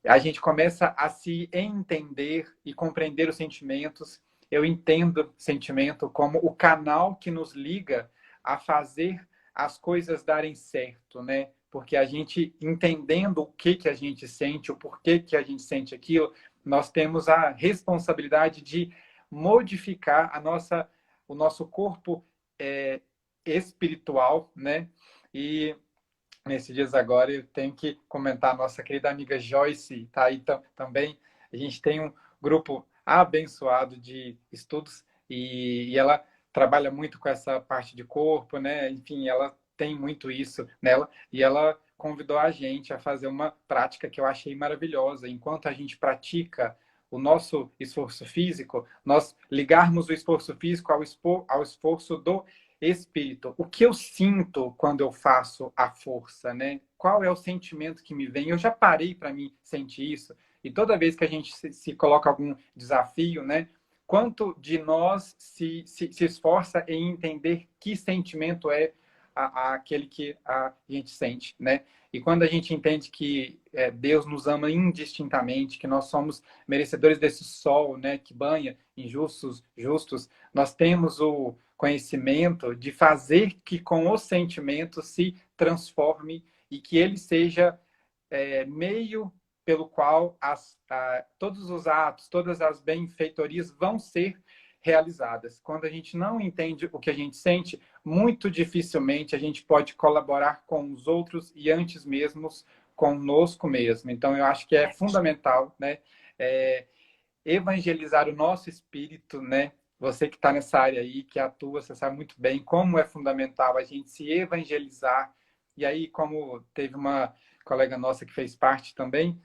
a gente começa a se entender e compreender os sentimentos. Eu entendo sentimento como o canal que nos liga a fazer as coisas darem certo, né? Porque a gente entendendo o que a gente sente, o porquê que a gente sente aquilo, nós temos a responsabilidade de modificar o nosso corpo é, espiritual, né? E nesses dias agora eu tenho que comentar a nossa querida amiga Joyce, tá aí também. A gente tem um grupo abençoado de estudos e ela trabalha muito com essa parte de corpo, né? Enfim, ela tem muito isso nela e ela convidou a gente a fazer uma prática que eu achei maravilhosa. Enquanto a gente pratica o nosso esforço físico, nós ligarmos o esforço físico ao esforço do espírito. O que eu sinto quando eu faço a força, né? Qual é o sentimento que me vem? Eu já parei para mim sentir isso. E toda vez que a gente se coloca algum desafio, né? Quanto de nós se esforça em entender que sentimento é aquele que a gente sente, né? E quando a gente entende que Deus nos ama indistintamente, que nós somos merecedores desse sol, né, que banha injustos, justos, nós temos o conhecimento de fazer que com o sentimento se transforme e que ele seja meio pelo qual todos os atos, todas as benfeitorias vão ser realizadas. Quando a gente não entende o que a gente sente, muito dificilmente a gente pode colaborar com os outros e antes mesmo conosco mesmo. Então, eu acho que é fundamental, né, evangelizar o nosso espírito, né? Você que está nessa área aí, que atua, você sabe muito bem como é fundamental a gente se evangelizar. E aí, como teve uma colega nossa que fez parte também,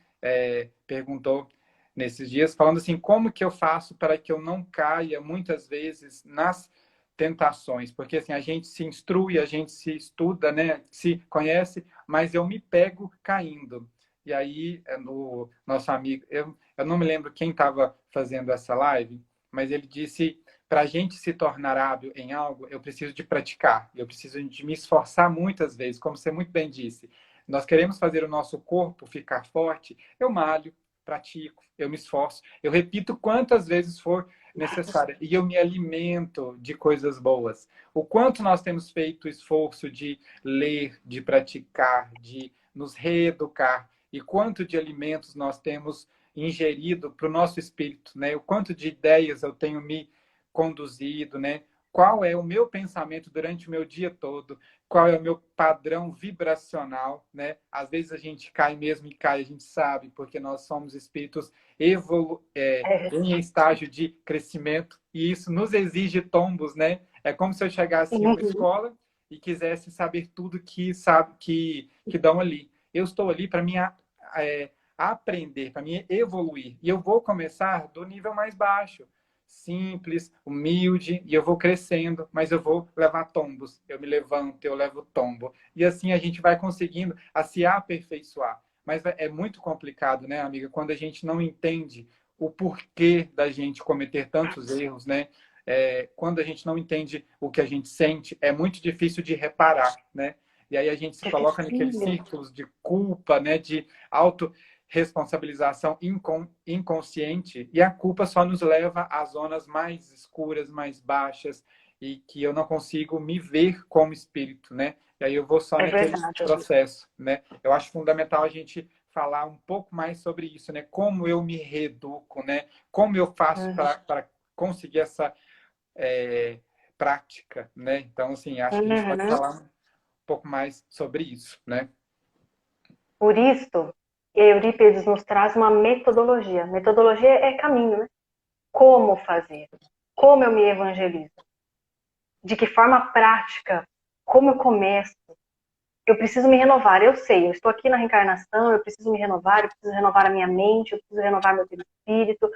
perguntou nesses dias, falando assim, como que eu faço para que eu não caia muitas vezes nas tentações? Porque assim, a gente se instrui, a gente se estuda, né? Se conhece, mas eu me pego caindo. E aí, no nosso amigo, eu não me lembro quem estava fazendo essa live, mas ele disse: para a gente se tornar hábil em algo, eu preciso de praticar, eu preciso de me esforçar muitas vezes, como você muito bem disse. Nós queremos fazer o nosso corpo ficar forte, eu malho, pratico, eu me esforço, eu repito quantas vezes for necessário e eu me alimento de coisas boas. O quanto nós temos feito esforço de ler, de praticar, de nos reeducar e quanto de alimentos nós temos ingerido para o nosso espírito, né? O quanto de ideias eu tenho me conduzido, né? Qual é o meu pensamento durante o meu dia todo? Qual é o meu padrão vibracional, né? Às vezes a gente cai mesmo e cai, a gente sabe, porque nós somos espíritos em estágio de crescimento e isso nos exige tombos, né? É como se eu chegasse em uma escola e quisesse saber tudo que sabe que dão ali. Eu estou ali para me aprender, para me evoluir. E eu vou começar do nível mais baixo, simples, humilde, e eu vou crescendo, mas eu vou levar tombos. Eu me levanto, eu levo tombo. E assim a gente vai conseguindo a se aperfeiçoar. Mas é muito complicado, né, amiga, quando a gente não entende o porquê da gente cometer tantos erros, né? Quando a gente não entende o que a gente sente, é muito difícil de reparar, né? E aí a gente se coloca naqueles círculos de culpa, né? De autorresponsabilização inconsciente, e a culpa só nos leva às zonas mais escuras, mais baixas, e que eu não consigo me ver como espírito, né? E aí eu vou só naquele processo, né? Eu acho fundamental a gente falar um pouco mais sobre isso, né? Como eu me reeduco, né? Como eu faço para conseguir essa prática, né? Então, assim, acho que a gente pode falar um pouco mais sobre isso, né? Por isso, Eurípides nos traz uma metodologia. Metodologia é caminho, né? Como fazer? Como eu me evangelizo? De que forma prática? Como eu começo? Eu preciso me renovar, eu sei, eu estou aqui na reencarnação, eu preciso me renovar, eu preciso renovar a minha mente, eu preciso renovar meu espírito.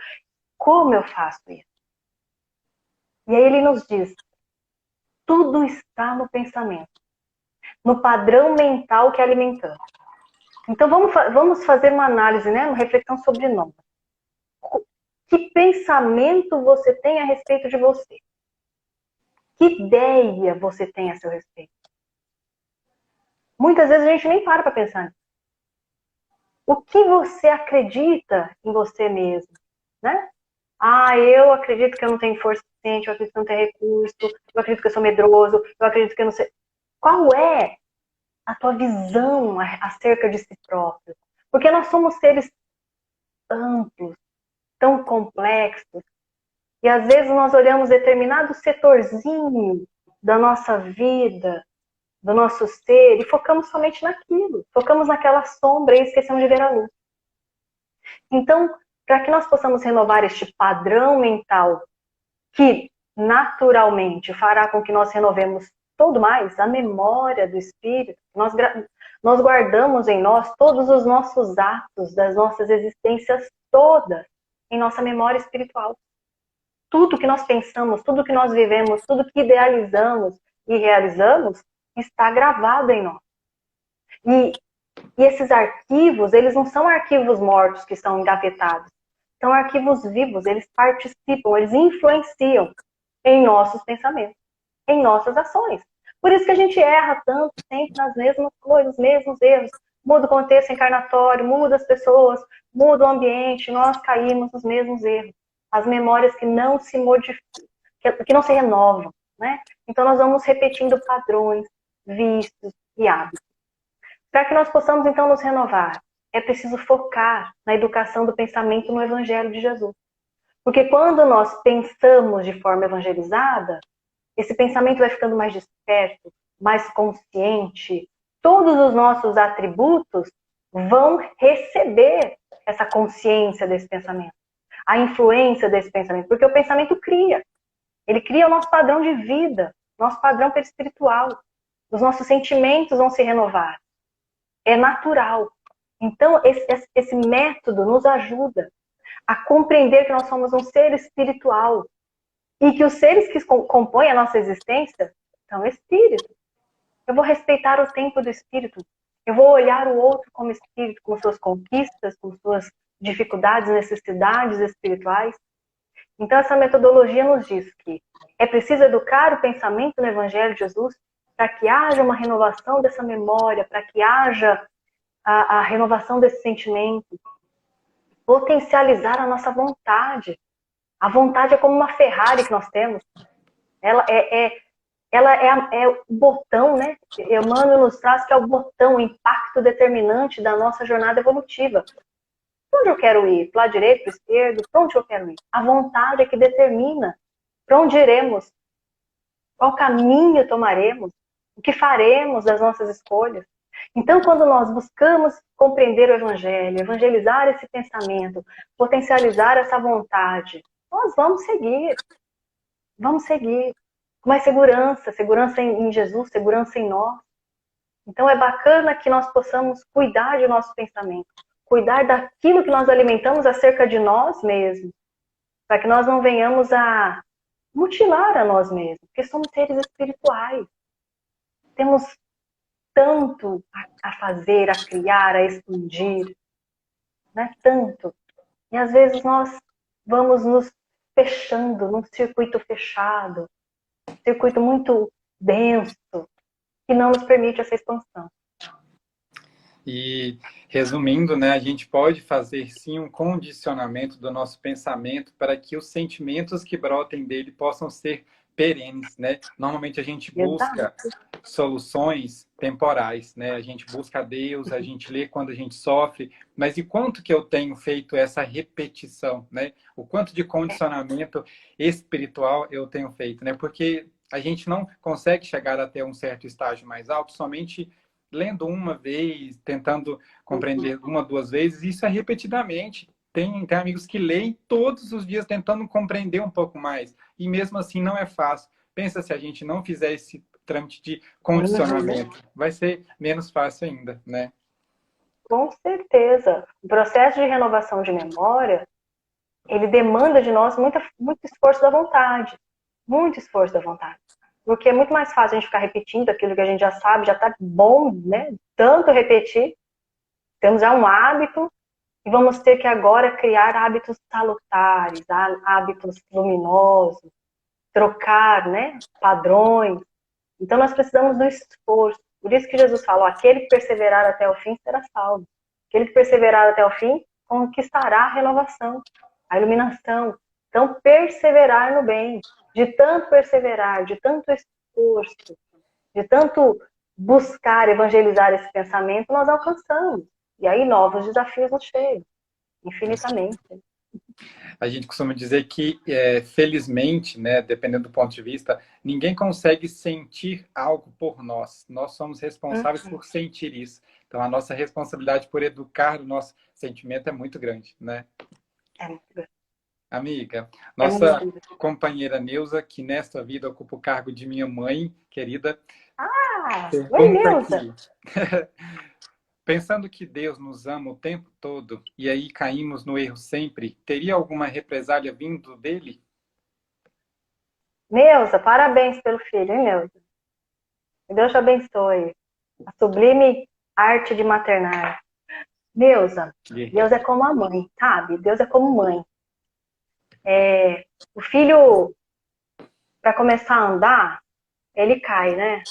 Como eu faço isso? E aí ele nos diz, tudo está no pensamento, no padrão mental que alimentamos. Então vamos fazer uma análise, né? Uma reflexão sobre nós. Que pensamento você tem a respeito de você? Que ideia você tem a seu respeito? Muitas vezes a gente nem para pensar nisso. O que você acredita em você mesmo, né? Ah, eu acredito que eu não tenho força suficiente, eu acredito que eu não tenho recurso, eu acredito que eu sou medroso, eu acredito que eu não sei. Qual é a tua visão acerca de si próprio? Porque nós somos seres amplos, tão complexos, e às vezes nós olhamos determinado setorzinho da nossa vida, do nosso ser, e focamos somente naquilo. Focamos naquela sombra e esquecemos de ver a luz. Então, para que nós possamos renovar este padrão mental, que naturalmente fará com que nós renovemos todo mais, a memória do Espírito, nós guardamos em nós todos os nossos atos, das nossas existências todas, em nossa memória espiritual. Tudo que nós pensamos, tudo que nós vivemos, tudo que idealizamos e realizamos, está gravado em nós. E esses arquivos, eles não são arquivos mortos que são engavetados. São arquivos vivos, eles participam, eles influenciam em nossos pensamentos, em nossas ações. Por isso que a gente erra tanto, sempre nas mesmas coisas, os mesmos erros. Muda o contexto encarnatório, muda as pessoas, muda o ambiente, nós caímos nos mesmos erros. As memórias que não se modificam, que não se renovam, né? Então nós vamos repetindo padrões, vícios e hábitos. Para que nós possamos, então, nos renovar, é preciso focar na educação do pensamento no Evangelho de Jesus. Porque quando nós pensamos de forma evangelizada, esse pensamento vai ficando mais desperto, mais consciente. Todos os nossos atributos vão receber essa consciência desse pensamento, a influência desse pensamento. Porque o pensamento cria. Ele cria o nosso padrão de vida, nosso padrão perispiritual. Os nossos sentimentos vão se renovar. É natural. Então, esse método nos ajuda a compreender que nós somos um ser espiritual e que os seres que compõem a nossa existência são espíritos. Eu vou respeitar o tempo do espírito. Eu vou olhar o outro como espírito, com suas conquistas, com suas dificuldades, necessidades espirituais. Então, essa metodologia nos diz que é preciso educar o pensamento no Evangelho de Jesus para que haja uma renovação dessa memória, para que haja a renovação desse sentimento, potencializar a nossa vontade. A vontade é como uma Ferrari que nós temos. Ela é o botão, né? Emmanuel nos traz que é o botão, o impacto determinante da nossa jornada evolutiva. Para onde eu quero ir? Para o lado direito, para o esquerdo? Para onde eu quero ir? A vontade é que determina para onde iremos, qual caminho tomaremos, o que faremos das nossas escolhas. Então, quando nós buscamos compreender o Evangelho, evangelizar esse pensamento, potencializar essa vontade, nós vamos seguir com mais segurança, segurança em Jesus, segurança em nós. Então, é bacana que nós possamos cuidar do nosso pensamento, cuidar daquilo que nós alimentamos acerca de nós mesmos, para que nós não venhamos a mutilar a nós mesmos, porque somos seres espirituais. Temos tanto a fazer, a criar, a expandir, né? Tanto. E às vezes nós vamos nos fechando num circuito fechado, circuito muito denso, que não nos permite essa expansão. E, resumindo, né, a gente pode fazer, sim, um condicionamento do nosso pensamento para que os sentimentos que brotem dele possam ser perenes, né? Normalmente a gente busca soluções temporais, né? A gente busca Deus, a gente lê quando a gente sofre, mas e quanto que eu tenho feito essa repetição, né? O quanto de condicionamento espiritual eu tenho feito, né? Porque a gente não consegue chegar até um certo estágio mais alto somente lendo uma vez, tentando compreender uma, duas vezes, isso é repetidamente. Tem amigos que leem todos os dias tentando compreender um pouco mais. E mesmo assim não é fácil. Pensa se a gente não fizer esse trâmite de condicionamento. Vai ser menos fácil ainda, né? Com certeza. O processo de renovação de memória, ele demanda de nós muito esforço da vontade. Muito esforço da vontade. Porque é muito mais fácil a gente ficar repetindo aquilo que a gente já sabe, já está bom, né? Tanto repetir. Temos já um hábito e vamos ter que agora criar hábitos salutares, hábitos luminosos, trocar, né? Padrões. Então nós precisamos do esforço. Por isso que Jesus falou, aquele que perseverar até o fim será salvo. Aquele que perseverar até o fim conquistará a renovação, a iluminação. Então, perseverar no bem. De tanto perseverar, de tanto esforço, de tanto buscar evangelizar esse pensamento, nós alcançamos. E aí novos desafios nos chegam, infinitamente. A gente costuma dizer que, felizmente, né, dependendo do ponto de vista, ninguém consegue sentir algo por nós. Nós somos responsáveis por sentir isso. Então, a nossa responsabilidade por educar o nosso sentimento é muito grande, né? É muito grande. Amiga, nossa companheira Neuza, que nesta vida ocupa o cargo de minha mãe querida. Oi, Neuza! Pensando que Deus nos ama o tempo todo e aí caímos no erro sempre, teria alguma represália vindo dele? Neuza, parabéns pelo filho, hein, Neuza? Que Deus te abençoe. A sublime arte de maternar. Neuza, Deus é como a mãe, sabe? Deus é como mãe. O filho, para começar a andar, ele cai, né?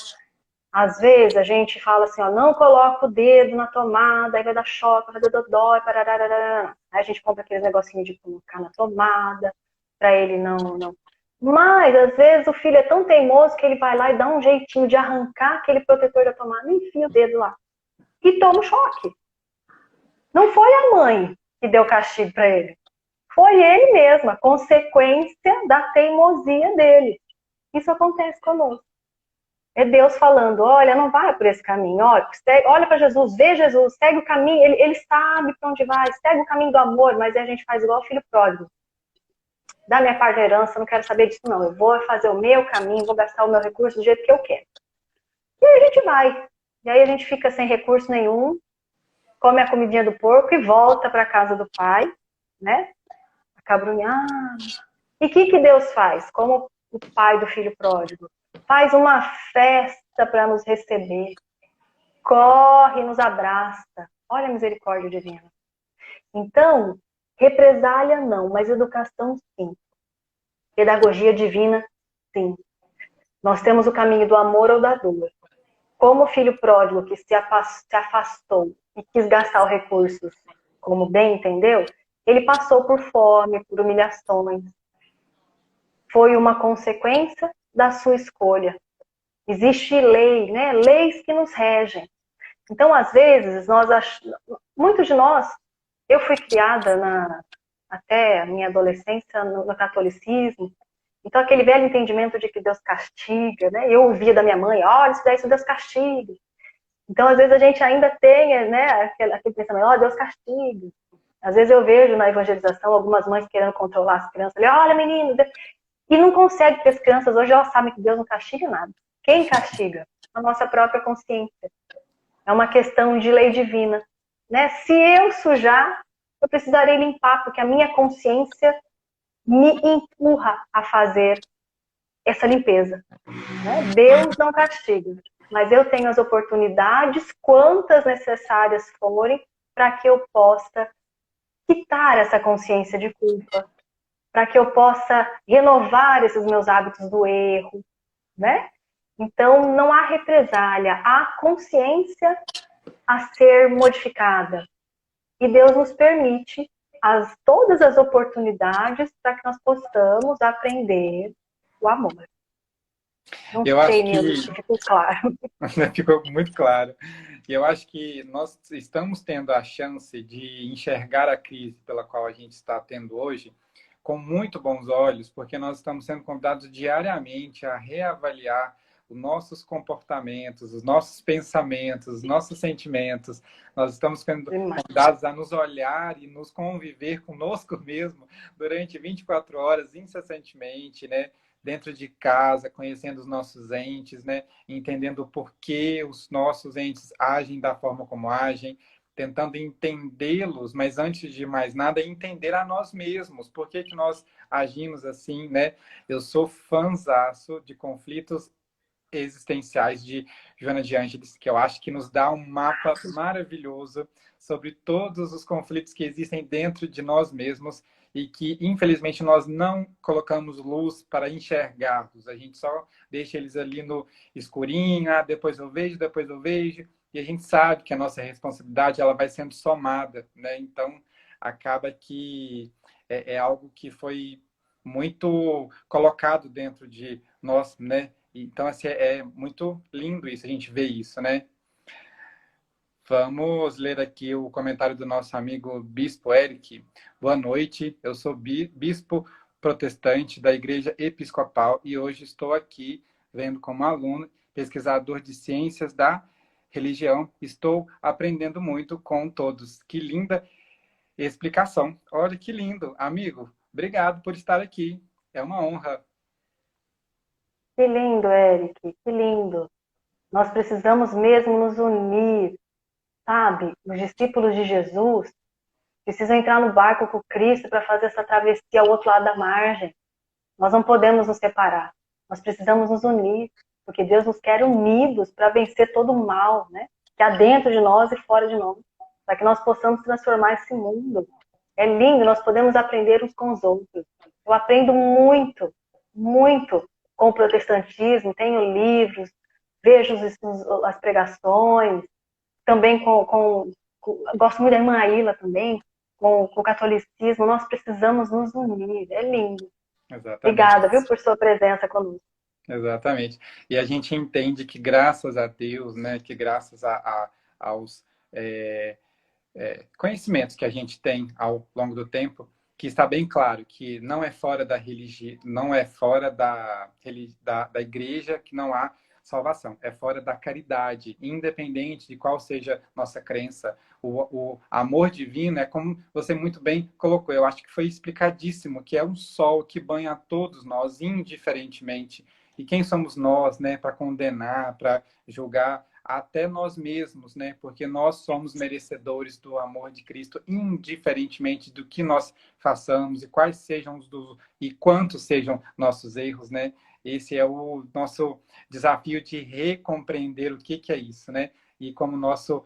Às vezes a gente fala assim, ó, não coloca o dedo na tomada, aí vai dar choque, vai dar dodói, parará. Aí a gente compra aqueles negocinhos de colocar na tomada, para ele não. Mas, às vezes, o filho é tão teimoso que ele vai lá e dá um jeitinho de arrancar aquele protetor da tomada e enfia o dedo lá. E toma um choque. Não foi a mãe que deu castigo para ele. Foi ele mesmo, a consequência da teimosia dele. Isso acontece conosco. É Deus falando, olha, não vai por esse caminho, olha para Jesus, vê Jesus, segue o caminho, ele sabe para onde vai, segue o caminho do amor, mas aí a gente faz igual o filho pródigo. Dá minha parte da herança, não quero saber disso não, eu vou fazer o meu caminho, vou gastar o meu recurso do jeito que eu quero. E aí a gente vai, e aí a gente fica sem recurso nenhum, come a comidinha do porco e volta para a casa do pai, né? Acabrunhado. E o que Deus faz? Como o pai do filho pródigo? Faz uma festa para nos receber. Corre, nos abraça. Olha a misericórdia divina. Então, represália não, mas educação sim. Pedagogia divina, sim. Nós temos o caminho do amor ou da dor. Como o filho pródigo que se afastou e quis gastar os recursos como bem entendeu, ele passou por fome, por humilhações. Foi uma consequência da sua escolha. Existe lei, né? Leis que nos regem. Então, às vezes, muitos de nós Eu fui criada até a minha adolescência no catolicismo, então aquele velho entendimento de que Deus castiga, né? Eu ouvia da minha mãe, olha, isso daí isso Deus castiga. Então, às vezes, a gente ainda tem, né, aquele pensamento, ó, Deus castiga. Às vezes eu vejo na evangelização algumas mães querendo controlar as crianças, ali, olha, menino, e não consegue, porque as crianças hoje elas sabem que Deus não castiga nada. Quem castiga? A nossa própria consciência. É uma questão de lei divina. Né? Se eu sujar, eu precisarei limpar, porque a minha consciência me empurra a fazer essa limpeza. Né? Deus não castiga, mas eu tenho as oportunidades, quantas necessárias forem, para que eu possa quitar essa consciência de culpa, para que eu possa renovar esses meus hábitos do erro, né? Então, não há represália, há consciência a ser modificada. E Deus nos permite todas as oportunidades para que nós possamos aprender o amor. Não Eu sei, acho Nildo, que se ficou claro. ficou muito claro. E eu acho que nós estamos tendo a chance de enxergar a crise pela qual a gente está tendo hoje com muito bons olhos, porque nós estamos sendo convidados diariamente a reavaliar os nossos comportamentos, os nossos pensamentos, os nossos sentimentos. Nós estamos sendo convidados a nos olhar e nos conviver conosco mesmo durante 24 horas, incessantemente, né? Dentro de casa, conhecendo os nossos entes, né? Entendendo por que os nossos entes agem da forma como agem, tentando entendê-los, mas antes de mais nada, entender a nós mesmos. Por que que nós agimos assim, né? Eu sou fãzaço de Conflitos Existenciais de Joana de Ângeles, que eu acho que nos dá um mapa maravilhoso sobre todos os conflitos que existem dentro de nós mesmos e que, infelizmente, nós não colocamos luz para enxergarmos. A gente só deixa eles ali no escurinho, ah, depois eu vejo, depois eu vejo, e a gente sabe que a nossa responsabilidade ela vai sendo somada, né? Então, acaba que é algo que foi muito colocado dentro de nós, né? Então, assim, é muito lindo isso, a gente vê isso, né? Vamos ler aqui o comentário do nosso amigo Bispo Eric. Boa noite, eu sou bispo protestante da Igreja Episcopal e hoje estou aqui vendo como aluno, pesquisador de ciências da religião. Estou aprendendo muito com todos. Que linda explicação. Olha que lindo, amigo. Obrigado por estar aqui. É uma honra. Que lindo, Eric, que lindo. Nós precisamos mesmo nos unir, sabe? Os discípulos de Jesus precisam entrar no barco com Cristo para fazer essa travessia ao outro lado da margem. Nós não podemos nos separar. Nós precisamos nos unir, porque Deus nos quer unidos para vencer todo o mal, né? Que há dentro de nós e fora de nós, para que nós possamos transformar esse mundo. É lindo, nós podemos aprender uns com os outros. Eu aprendo muito, muito com o protestantismo, tenho livros, vejo as pregações, também gosto muito da irmã Aila também, com o catolicismo, nós precisamos nos unir, é lindo. Exatamente. Obrigada, viu, por sua presença conosco. Exatamente. E a gente entende que graças a Deus, né, que graças aos conhecimentos que a gente tem ao longo do tempo, que está bem claro que não é fora da religião, não é fora da igreja que não há salvação, é fora da caridade, independente de qual seja nossa crença. O amor divino é como você muito bem colocou, eu acho que foi explicadíssimo, que é um sol que banha a todos nós, indiferentemente. E quem somos nós, né, para condenar, para julgar até nós mesmos, né? Porque nós somos merecedores do amor de Cristo, indiferentemente do que nós façamos e quais sejam e quantos sejam nossos erros, né? Esse é o nosso desafio de recompreender o que é isso, né? E como o nosso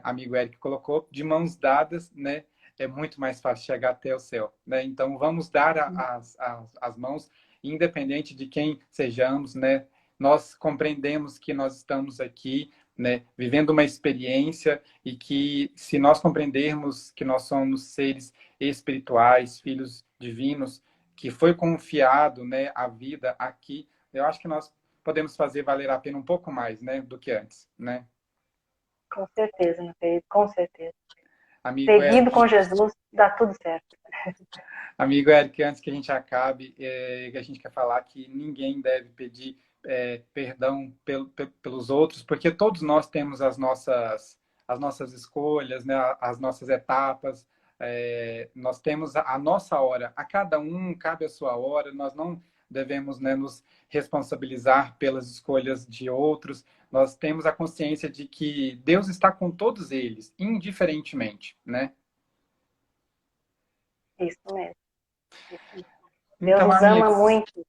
amigo Eric colocou, de mãos dadas, né? É muito mais fácil chegar até o céu, né? Então vamos dar as mãos, independente de quem sejamos, né? Nós compreendemos que nós estamos aqui, né, vivendo uma experiência e que se nós compreendermos que nós somos seres espirituais, filhos divinos, que foi confiado, né, a vida aqui, eu acho que nós podemos fazer valer a pena um pouco mais, né, do que antes, né? Com certeza, meu querido, com certeza. Amigo Seguindo com Eric, Jesus, dá tudo certo. amigo Eric, antes que a gente acabe, a gente quer falar que ninguém deve pedir perdão pelos outros, porque todos nós temos as nossas escolhas, né? As nossas etapas, nós temos a nossa hora. A cada um cabe a sua hora, nós não devemos, né, nos responsabilizar pelas escolhas de outros. Nós temos a consciência de que Deus está com todos eles, indiferentemente, né? Isso mesmo. Isso mesmo. Deus Então, nos ama amigos, muito.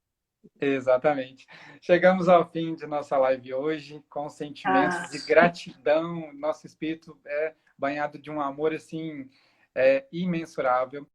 exatamente. Chegamos ao fim de nossa live hoje, com sentimentos Ah, de gratidão. Nosso espírito é banhado de um amor assim imensurável.